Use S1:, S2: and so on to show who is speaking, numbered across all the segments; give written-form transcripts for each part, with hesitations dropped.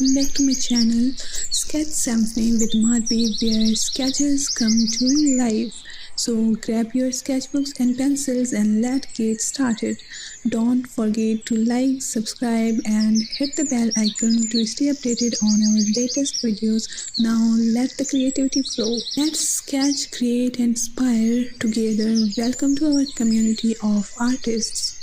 S1: welcome back to my channel Sketch Symphony with Marvii, where sketches come to life. So grab your sketchbooks and pencils and let's get started. Don't forget to like, subscribe and hit the bell icon to stay updated on our latest videos. Now let the creativity flow. Let's sketch, create and inspire together. Welcome to our community of artists.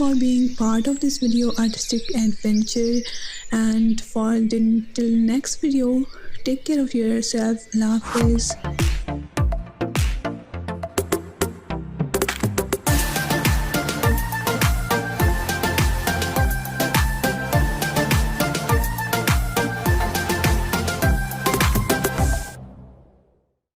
S1: for being part of this video artistic adventure. And till next video, take care of yourself. Allah Hafiz.